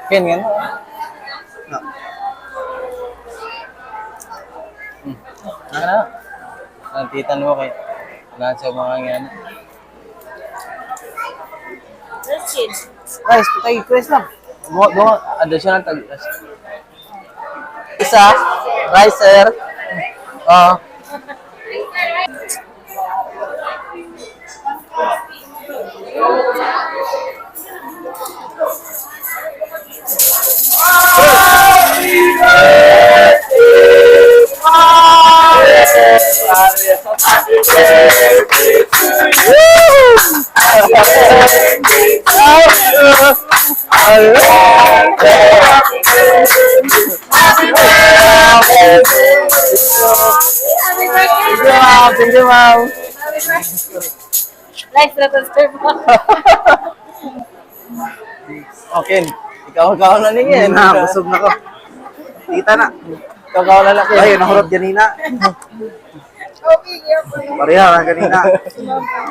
Ken, yan. No. Ano? Nantitan mo kay. Wala sa mga yan. Let's change. Rice, patay, Chris lang. Bunga, additional tag. Isa, rice, sir. Oo. Happy birthday! Thank you, ma'am. Nice na transfer mo. Okay, ikaw na Hindi niyan. na, busog na ko. Kita na. Ikaw na lang. Ay, nahurot kanina. Okay, yeah. Pareha kanina.